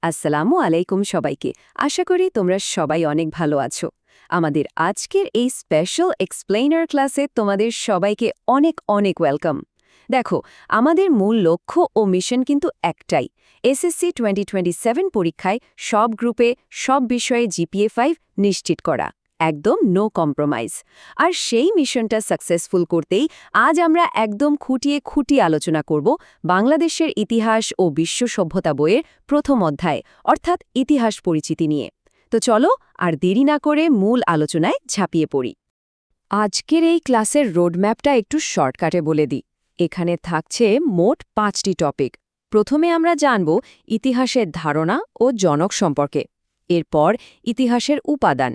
আসসালামু আলাইকুম সবাইকে। আশা করি তোমরা সবাই অনেক ভালো আছো। আমাদের আজকের এই স্পেশাল এক্সপ্লেইনার ক্লাসে তোমাদের সবাইকে অনেক অনেক ওয়েলকাম। দেখো, আমাদের মূল লক্ষ্য ও মিশন কিন্তু একটাই, এসএসসি 2027 পরীক্ষায় সব গ্রুপে সব বিষয়ে জিপিএ 5 নিশ্চিত করা, একদম নো কম্প্রোমাইজ। আর সেই মিশনটা সাকসেসফুল করতেই আজ আমরা একদম খুঁটিয়ে খুঁটিয়ে আলোচনা করব বাংলাদেশের ইতিহাস ও বিশ্ব সভ্যতা বইয়ের প্রথম অধ্যায়, অর্থাৎ ইতিহাস পরিচিতি নিয়ে। তো চলো আর দেরি না করে মূল আলোচনায় ঝাঁপিয়ে পড়ি। আজকের এই ক্লাসের রোডম্যাপটা একটু শর্টকাটে বলে দিই। এখানে থাকছে মোট 5টি টপিক। প্রথমে আমরা জানব ইতিহাসের ধারণা ও জনক সম্পর্কে, এরপর ইতিহাসের উপাদান,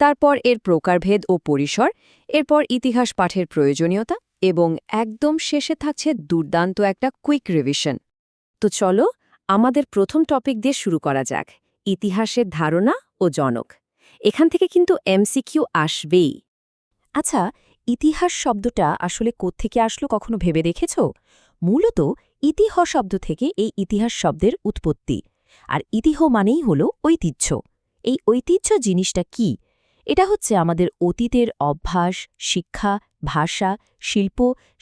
তারপর এর প্রকারভেদ ও পরিসর, এরপর ইতিহাস পাঠের প্রয়োজনীয়তা এবং একদম শেষে থাকছে দুর্দান্ত একটা কুইক রিভিশন। তো চলো আমাদের প্রথম টপিক দিয়ে শুরু করা যাক, ইতিহাসের ধারণা ও জনক। এখান থেকে কিন্তু এমসিকিউ আসবেই। আচ্ছা, ইতিহাস শব্দটা আসলে কোত্থেকে আসলো কখনো ভেবে দেখেছ? মূলত ইতিহ শব্দ থেকে এই ইতিহাস শব্দের উৎপত্তি। আর ইতিহ মানেই হলো ঐতিহ্য। এই ঐতিহ্য জিনিসটা কি? এটা হচ্ছে আমাদের অতীতের অভ্যাস, শিক্ষা, ভাষা, শিল্প,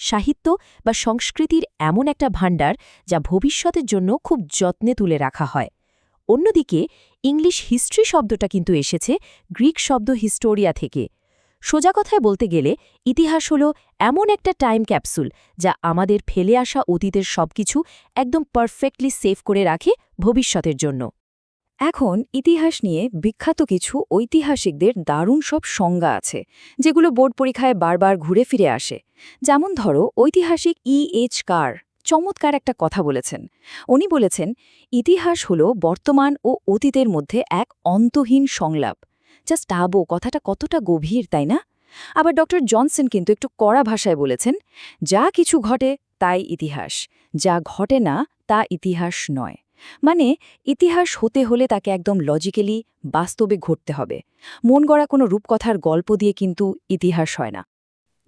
সাহিত্য বা সংস্কৃতির এমন একটা ভাণ্ডার যা ভবিষ্যতের জন্য খুব যত্নে তুলে রাখা হয়। অন্যদিকে ইংলিশ হিস্ট্রি শব্দটা কিন্তু এসেছে গ্রিক শব্দ হিস্টোরিয়া থেকে। সোজা কথায় বলতে গেলে ইতিহাস হলো এমন একটা টাইম ক্যাপসুল যা আমাদের ফেলে আসা অতীতের সবকিছু একদম পারফেক্টলি সেভ করে রাখে ভবিষ্যতের জন্য। এখন ইতিহাস নিয়ে বিখ্যাত কিছু ঐতিহাসিকদের দারুণ সব সংজ্ঞা আছে, যেগুলো বোর্ড পরীক্ষায় বারবার ঘুরে ফিরে আসে। যেমন ধরো, ঐতিহাসিক এইচ কার চমৎকার একটা কথা বলেছেন। উনি বলেছেন, ইতিহাস হলো বর্তমান ও অতীতের মধ্যে এক অন্তহীন সংলাপ। জাস্ট ভাবো কথাটা কতটা গভীর, তাই না? আবার ডক্টর জনসন কিন্তু একটু কড়া ভাষায় বলেছেন, যা কিছু ঘটে তাই ইতিহাস, যা ঘটে না তা ইতিহাস নয়। মানে ইতিহাস হতে হলে তাকে একদম লজিক্যালি বাস্তবে ঘটতে হবে। মন গড়া কোনো রূপকথার গল্প দিয়ে কিন্তু ইতিহাস হয় না।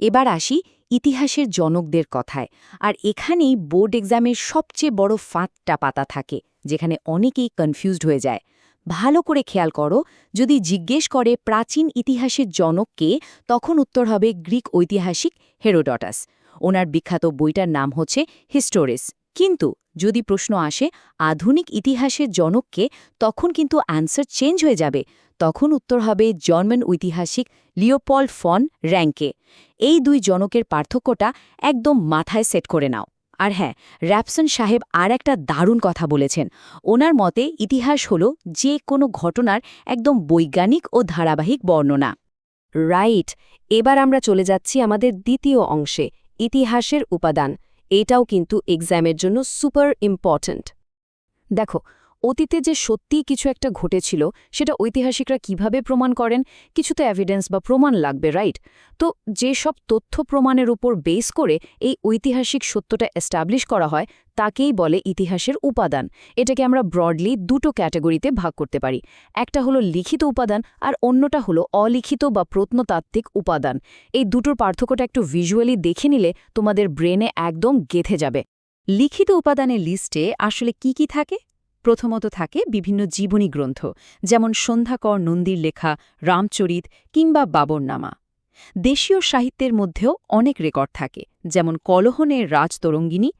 এবার আসি ইতিহাসের জনকদের কথায়। আর এখানেই বোর্ড এক্সামের সবচেয়ে বড় ফাঁদটা পাতা থাকে, যেখানে অনেকেই কনফিউজড হয়ে যায়। ভালো করে খেয়াল করো, যদি জিজ্ঞেস করে প্রাচীন ইতিহাসের জনককে, তখন উত্তর হবে গ্রিক ঐতিহাসিক হেরোডটাস। ওনার বিখ্যাত বইটার নাম হচ্ছে হিস্টোরিস। কিন্তু যদি প্রশ্ন আসে আধুনিক ইতিহাসের জনককে, তখন কিন্তু অ্যান্সার চেঞ্জ হয়ে যাবে। তখন উত্তর হবে জার্মান ঐতিহাসিক লিওপল্ড ফন র্যাঙ্কে। এই দুই জনকের পার্থক্যটা একদম মাথায় সেট করে নাও। আর হ্যাঁ, র্যাপসন সাহেব আর একটা দারুণ কথা বলেছেন। ওনার মতে ইতিহাস হলো যে কোনো ঘটনার একদম বৈজ্ঞানিক ও ধারাবাহিক বর্ণনা। রাইট। এবার আমরা চলে যাচ্ছি আমাদের দ্বিতীয় অংশে, ইতিহাসের উপাদান। এটাও কিন্তু এক্সামের জন্য সুপার ইম্পর্ট্যান্ট। দেখো, অতীতে যে সত্যিই কিছু একটা ঘটেছিল, সেটা ঐতিহাসিকরা কিভাবে প্রমাণ করেন? কিছু তো এভিডেন্স বা প্রমাণ লাগবে, রাইট? তো যেসব তথ্য প্রমাণের উপর বেস করে এই ঐতিহাসিক সত্যটা এস্টাবলিশ করা হয়, তাকেই বলে ইতিহাসের উপাদান। এটাকে আমরা ব্রডলি দুটো ক্যাটাগরিতে ভাগ করতে পারি। একটা হলো লিখিত উপাদান আর অন্যটা হলো অলিখিত বা প্রত্নতাত্ত্বিক উপাদান। এই দুটোর পার্থক্যটা একটু ভিজুয়ালি দেখে নিলে তোমাদের ব্রেনে একদম গেঁথে যাবে। লিখিত উপাদানের লিস্টে আসলে কি কি থাকে? প্রথমত থাকে বিভিন্ন জীবনী গ্রন্থ, যেমন সন্ধ্যাকর নন্দীর লেখা রামচরিত কিংবা বাবরনামা। দেশীয় সাহিত্যের মধ্যেও অনেক রেকর্ড থাকে, যেমন কলহনের রাজতরঙ্গিনী।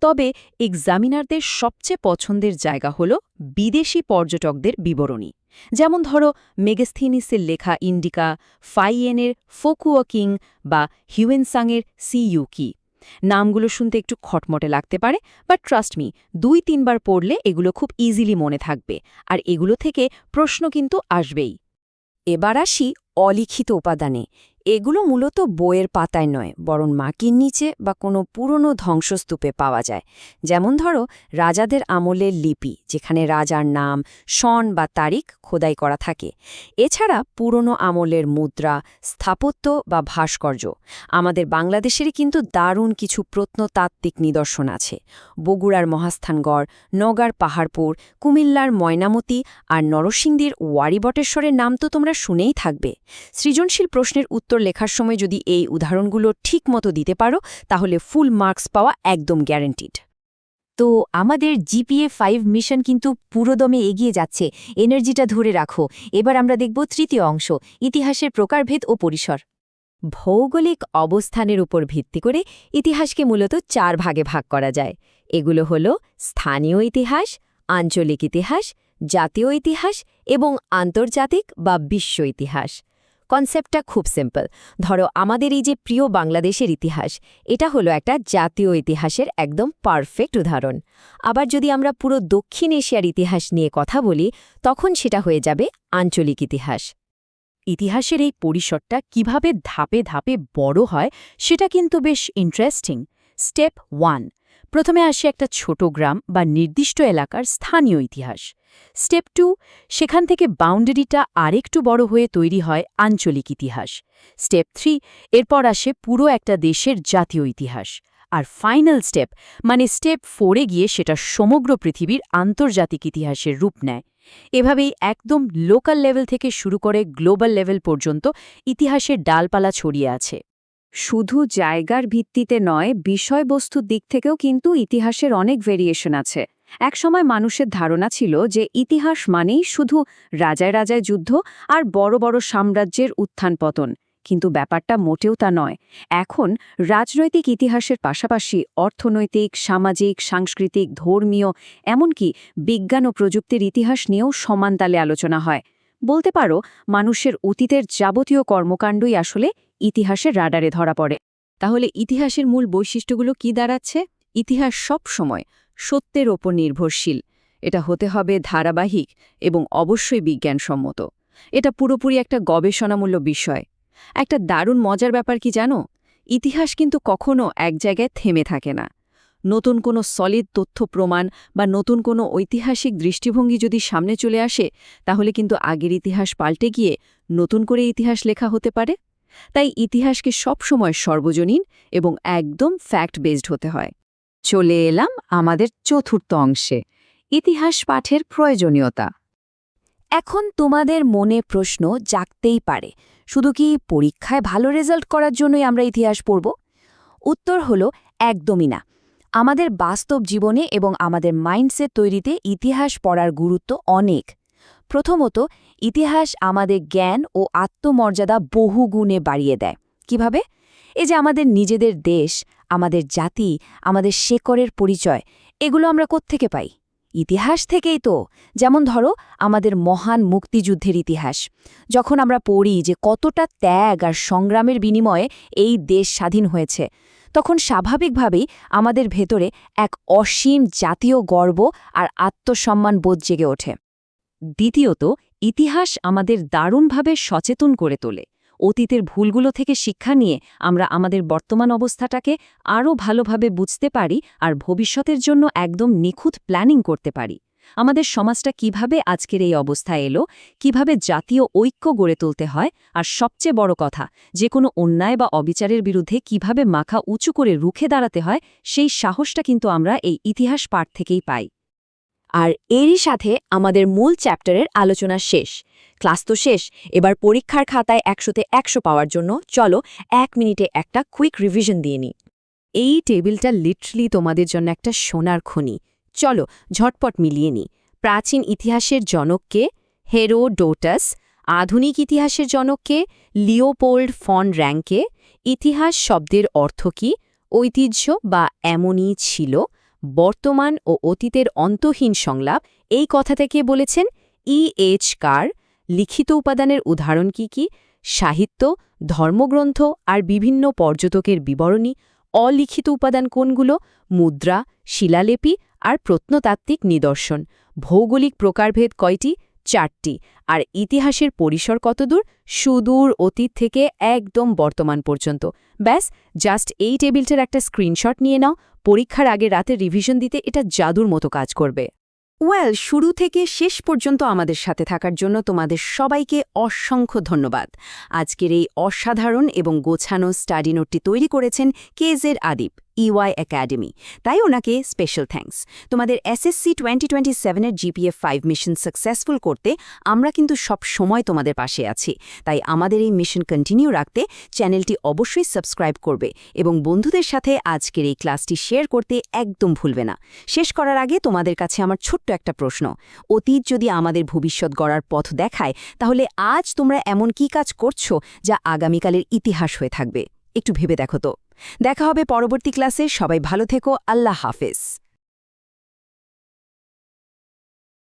তবে এক্সামিনারদের সবচেয়ে পছন্দের জায়গা হল বিদেশি পর্যটকদের বিবরণী। যেমন ধরো মেগাস্থিনিসের লেখা ইন্ডিকা, ফাইয়েনের ফোকুয়াকিং বা হিউয়েনসাংয়ের সিইউকি। নামগুলো শুনতে একটু খটমটে লাগতে পারে, বাট ট্রাস্ট মি, 2-3 বার পড়লে এগুলো খুব ইজিলি মনে থাকবে। আর এগুলো থেকে প্রশ্ন কিন্তু আসবেই। এবার আসি অলিখিত উপাদানে। এগুলো মূলত বইয়ের পাতায় নয়, বরং মাটির নিচে বা কোনো পুরনো ধ্বংসস্তূপে পাওয়া যায়। যেমন ধরো রাজাদের আমলের লিপি, যেখানে রাজার নাম, সন বা তারিখ খোদাই করা থাকে। এছাড়া পুরনো আমলের মুদ্রা, স্থাপত্য বা ভাস্কর্য। আমাদের বাংলাদেশেরই কিন্তু দারুণ কিছু প্রত্নতাত্ত্বিক নিদর্শন আছে। বগুড়ার মহাস্থানগড়, নওগাঁর পাহাড়পুর, কুমিল্লার ময়নামতি আর নরসিংদীর ওয়ারিবটেশ্বরের নাম তো তোমরা শুনেই থাকবে। সৃজনশীল প্রশ্নের উত্তর লেখার সময় যদি এই উদাহরণগুলো ঠিকমতো দিতে পারো, তাহলে ফুল মার্কস পাওয়া একদম গ্যারান্টিড। তো আমাদের GPA-5 মিশন কিন্তু পুরোদমে এগিয়ে যাচ্ছে। এনার্জিটা ধরে রাখো। এবার আমরা দেখব তৃতীয় অংশ, ইতিহাসের প্রকারভেদ ও পরিসর। ভৌগোলিক অবস্থানের উপর ভিত্তি করে ইতিহাসকে মূলত 4 ভাগে ভাগ করা যায়। এগুলো হল স্থানীয় ইতিহাস, আঞ্চলিক ইতিহাস, জাতীয় ইতিহাস এবং আন্তর্জাতিক বা বিশ্ব ইতিহাস। কনসেপ্টটা খুব সিম্পল। ধরো আমাদের এই যে প্রিয় বাংলাদেশের ইতিহাস, এটা হলো একটা জাতীয় ইতিহাসের একদম পারফেক্ট উদাহরণ। আবার যদি আমরা পুরো দক্ষিণ এশিয়ার ইতিহাস নিয়ে কথা বলি, তখন সেটা হয়ে যাবে আঞ্চলিক ইতিহাস। ইতিহাসের এই পরিসরটা কিভাবে ধাপে ধাপে বড় হয় সেটা কিন্তু বেশ ইন্টারেস্টিং। স্টেপ 1, প্রথমে আসে একটা ছোট গ্রাম বা নির্দিষ্ট এলাকার স্থানীয় ইতিহাস। স্টেপ 2, সেখান থেকে বাউন্ডারিটা আরেকটু বড় হয়ে তৈরি হয় আঞ্চলিক ইতিহাস। স্টেপ 3, এরপর আসে পুরো একটা দেশের জাতীয় ইতিহাস। আর ফাইনাল স্টেপ মানে স্টেপ 4-এ গিয়ে সেটা সমগ্র পৃথিবীর আন্তর্জাতিক ইতিহাসের রূপ নেয়। এভাবেই একদম লোকাল লেভেল থেকে শুরু করে গ্লোবাল লেভেল পর্যন্ত ইতিহাসের ডালপালা ছড়িয়ে আছে। শুধু জায়গার ভিত্তিতে নয়, বিষয়বস্তুর দিক থেকেও কিন্তু ইতিহাসের অনেক ভেরিয়েশন আছে। একসময় মানুষের ধারণা ছিল যে ইতিহাস মানেই শুধু রাজায় রাজায় যুদ্ধ আর বড় বড় সাম্রাজ্যের উত্থান পতন, কিন্তু ব্যাপারটা মোটেও তা নয়। এখন রাজনৈতিক ইতিহাসের পাশাপাশি অর্থনৈতিক, সামাজিক, সাংস্কৃতিক, ধর্মীয়, এমনকি বিজ্ঞান ও প্রযুক্তির ইতিহাস নিয়েও সমান তালে আলোচনা হয়। বলতে পারো, মানুষের অতীতের যাবতীয় কর্মকাণ্ডই আসলে ইতিহাসের রাডারে ধরা পড়ে। তাহলে ইতিহাসের মূল বৈশিষ্ট্যগুলো কি দাঁড়াচ্ছে? ইতিহাস সব সময় সত্যের ওপর নির্ভরশীল। এটা হতে হবে ধারাবাহিক এবং অবশ্যই বিজ্ঞানসম্মত। এটা পুরোপুরি একটা গবেষণামূলক বিষয়। একটা দারুণ মজার ব্যাপার কি জানো? ইতিহাস কিন্তু কখনো এক জায়গায় থেমে থাকে না। নতুন কোনো সলিড তথ্য প্রমাণ বা নতুন কোনো ঐতিহাসিক দৃষ্টিভঙ্গি যদি সামনে চলে আসে, তাহলে কিন্তু আগের ইতিহাস পাল্টে গিয়ে নতুন করে ইতিহাস লেখা হতে পারে। তাই ইতিহাসকে সবসময় সর্বজনীন এবং একদম ফ্যাক্ট বেসড হতে হয়। চলে এলাম আমাদের চতুর্থ অংশে, ইতিহাস পাঠের প্রয়োজনীয়তা। এখন তোমাদের মনে প্রশ্ন জাগতেই পারে, শুধু কি পরীক্ষায় ভালো রেজাল্ট করার জন্যই আমরা ইতিহাস পড়ব? উত্তর হলো একদমই না। আমাদের বাস্তব জীবনে এবং আমাদের মাইন্ডসেট তৈরিতে ইতিহাস পড়ার গুরুত্ব অনেক। প্রথমত, ইতিহাস আমাদের জ্ঞান ও আত্মমর্যাদা বহুগুণে বাড়িয়ে দেয়। কিভাবে? এই যে আমাদের নিজেদের দেশ, আমাদের জাতি, আমাদের শেকড়ের পরিচয়, এগুলো আমরা কোত্থেকে পাই? ইতিহাস থেকেই তো। যেমন ধরো আমাদের মহান মুক্তিযুদ্ধের ইতিহাস। যখন আমরা পড়ি যে কতটা ত্যাগ আর সংগ্রামের বিনিময়ে এই দেশ স্বাধীন হয়েছে, তখন স্বাভাবিকভাবেই আমাদের ভেতরে এক অসীম জাতীয় গর্ব আর আত্মসম্মান বোধ জেগে ওঠে। দ্বিতীয়ত, ইতিহাস আমাদের দারুণভাবে সচেতন করে তোলে। অতীতের ভুলগুলো থেকে শিক্ষা নিয়ে আমরা আমাদের বর্তমান অবস্থাটাকে আরও ভালোভাবে বুঝতে পারি আর ভবিষ্যতের জন্য একদম নিখুঁত প্ল্যানিং করতে পারি। আমাদের সমাজটা কিভাবে আজকের এই অবস্থায় এলো, কিভাবে জাতীয় ঐক্য গড়ে তুলতে হয়, আর সবচেয়ে বড় কথা, যে কোনো অন্যায় বা অবিচারের বিরুদ্ধে কিভাবে মাথা উঁচু করে রুখে দাঁড়াতে হয়, সেই সাহসটা কিন্তু আমরা এই ইতিহাস পাঠ থেকেই পাই। আর এরই সাথে আমাদের মূল চ্যাপ্টারের আলোচনা শেষ। ক্লাস তো শেষ, এবার পরীক্ষার খাতায় 100-তে 100 পাওয়ার জন্য চলো 1 মিনিটে একটা কুইক রিভিশন দিয়ে নিই। এই টেবিলটা লিটারালি তোমাদের জন্য একটা সোনার খনি। চলো ঝটপট মিলিয়ে নিই। প্রাচীন ইতিহাসের জনককে হেরোডোটাস, আধুনিক ইতিহাসের জনককে লিওপোল্ড ফন র্যাঙ্কে, ইতিহাস শব্দের অর্থ কী, ঐতিহ্য বা এমনই ছিল, বর্তমান ও অতীতের অন্তহীন সংলাপ, এই কথা থেকে বলেছেন E.H. কার, লিখিত উপাদানের উদাহরণ কি কি, সাহিত্য, ধর্মগ্রন্থ আর বিভিন্ন পর্যটকের বিবরণী, অলিখিত উপাদান কোনগুলো, মুদ্রা, শিলালিপি আর প্রত্নতাত্ত্বিক নিদর্শন, ভৌগোলিক প্রকারভেদ কয়টি, 4টি, আর ইতিহাসের পরিসর কতদূর, সুদূর অতীত থেকে একদম বর্তমান পর্যন্ত। ব্যাস, জাস্ট এই টেবিলটার একটা স্ক্রিনশট নিয়ে নাও। পরীক্ষার আগে রাতে রিভিশন দিতে এটা জাদুর মতো কাজ করবে। শুরু থেকে শেষ পর্যন্ত আমাদের সাথে থাকার জন্য তোমাদের সবাইকে অসংখ্য ধন্যবাদ। আজকের এই অসাধারণ এবং গোছানো স্টাডি নোটটি তৈরি করেছেন KZ আদিব। EY একাডেমি, তাই ওনাকে স্পেশাল থ্যাঙ্কস। তোমাদের SSC 2027-এর GPA 5 মিশন সাকসেসফুল করতে আমরা কিন্তু সব সময় তোমাদের পাশে আছি। তাই আমাদের এই মিশন কন্টিনিউ রাখতে চ্যানেলটি অবশ্যই সাবস্ক্রাইব করবে এবং বন্ধুদের সাথে আজকের এই ক্লাসটি শেয়ার করতে একদম ভুলবে না। শেষ করার আগে তোমাদের কাছে আমার ছোট্ট একটা প্রশ্ন। অতীত যদি আমাদের ভবিষ্যৎ গড়ার পথ দেখায়, তাহলে আজ তোমরা এমন কি কাজ করছো যা আগামীকালের ইতিহাস হয়ে থাকবে? একটু ভেবে দেখো তো। দেখা হবে পরবর্তী ক্লাসে। সবাই ভালো থেকো। আল্লাহ হাফেজ।